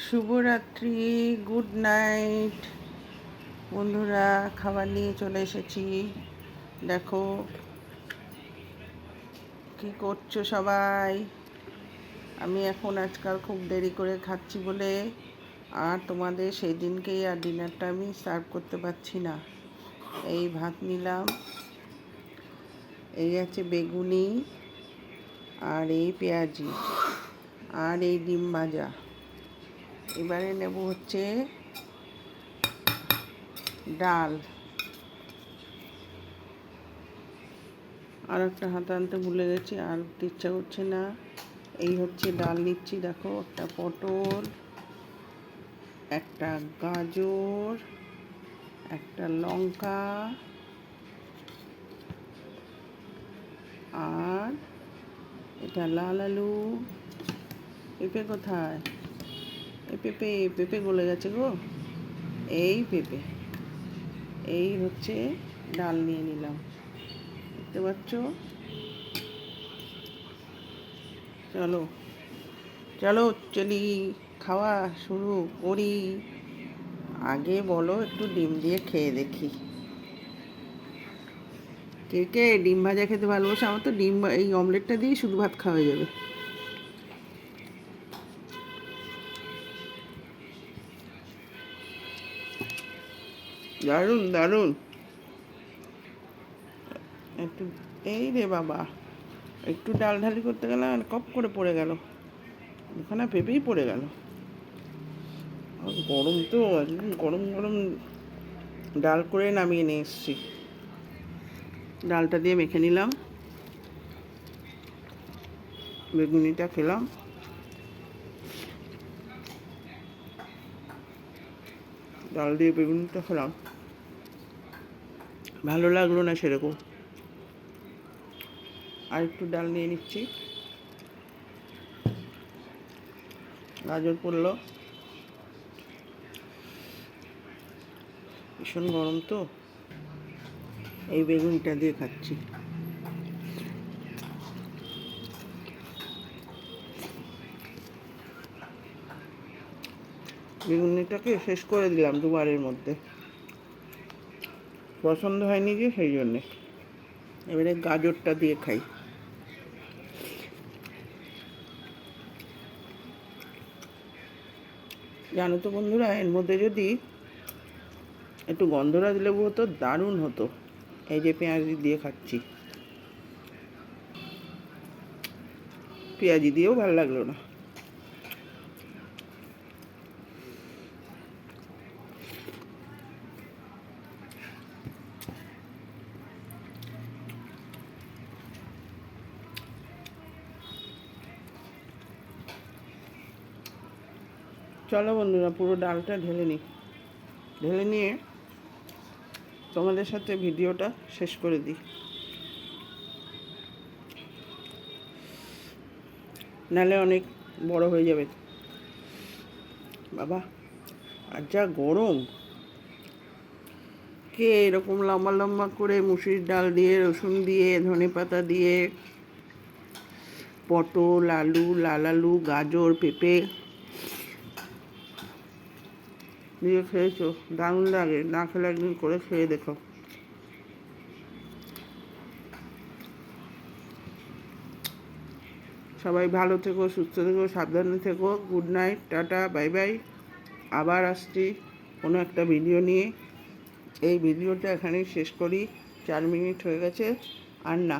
শুভরাত্রি, good night বন্ধুরা। খাবার নিয়ে চলে এসেছি। দেখো কি করছো সবাই। আমি এখন আজকাল খুব দেরি করে খাচ্ছি বলে আর তোমাদের সেই দিনকেই আর ডিনারটা আমি সার্ভ করতে পারছি না। এই ভাত নিলাম, এই আছে বেগুনি, আর এই পেঁয়াজি, আর এই ডিম ভাজা। এবারে নেব হচ্ছে ডাল। আর একটা হাতে আনতে ভুলে গেছি, আর ইচ্ছা করছে না। এই হচ্ছে ডাল নিচ্ছি। দেখো, একটা পটল, একটা গাজর, একটা লঙ্কা, আর এটা লাল আলু। পেঁপে কোথায়? এই পেঁপে গলে গেছে গো। এই পেঁপে, এই হচ্ছে ডাল নিয়ে নিলাম, দেখতে পাচ্ছ। চলো চলো চলি, খাওয়া শুরু করি। আগে বলো একটু ডিম দিয়ে খেয়ে দেখি। কে কে ডিম ভাজা খেতে ভালোবাসে? আমার তো ডিম এই অমলেটটা দিয়ে শুধু ভাত খাওয়া যাবে। দারুণ দারুণ। একটু, এই রে বাবা, একটু ডাল ঢালি করতে গেলাম আর কপ করে পড়ে গেল, ওখানে পেঁপেই পড়ে গেল। গরম তো, একদম গরম গরম ডাল করে নামিয়ে নিয়ে এসছি। ডালটা দিয়ে মেখে নিলাম, বেগুনিটা খেলাম। ডাল দিয়ে বেগুনিটা খেলাম, ভালো লাগলো না সেরকম। আর একটু ডাল নিয়ে নিচ্ছি। গাজর পড়লো, ভীষণ গরম তো, এই বেগুনিটা দিয়ে খাচ্ছি। বেগুনিটাকে শেষ করে দিলাম দুবারের মধ্যে, পছন্দ হয়নি যে সেই জন্যে। এবারে গাজরটা দিয়ে খাই। জানো তো বন্ধুরা, এর মধ্যে যদি একটু গন্ধরাজ লেবু হতো দারুণ হতো। এই যে পেঁয়াজি দিয়ে খাচ্ছি, পেঁয়াজি দিয়েও ভালো লাগলো না। চলো বন্ধুরা, পুরো ডালটা ঢেলে নিয়ে তোমাদের সাথে ভিডিওটা শেষ করে দিই। নালে অনেক বড় হয়ে যাবে বাবা। আর যা গরম, কে এরকম লম্বা লম্বা করে মুসুরির ডাল দিয়ে, রসুন দিয়ে, ধনেপাতা দিয়ে, পটল, আলু, লাল আলু, গাজর, পেঁপে দিয়ে খেয়েছো? দারুণ লাগে। না খেলে একদিন করে খেয়ে দেখো। সবাই ভালো থেকো, সুস্থ থেকো, সাবধানে থেকো। Good night, tata, bye bye. আবার আসছি কোনো একটা ভিডিও নিয়ে। এই ভিডিওটা এখানেই শেষ করি। 4 মিনিট হয়ে গেছে, আর না।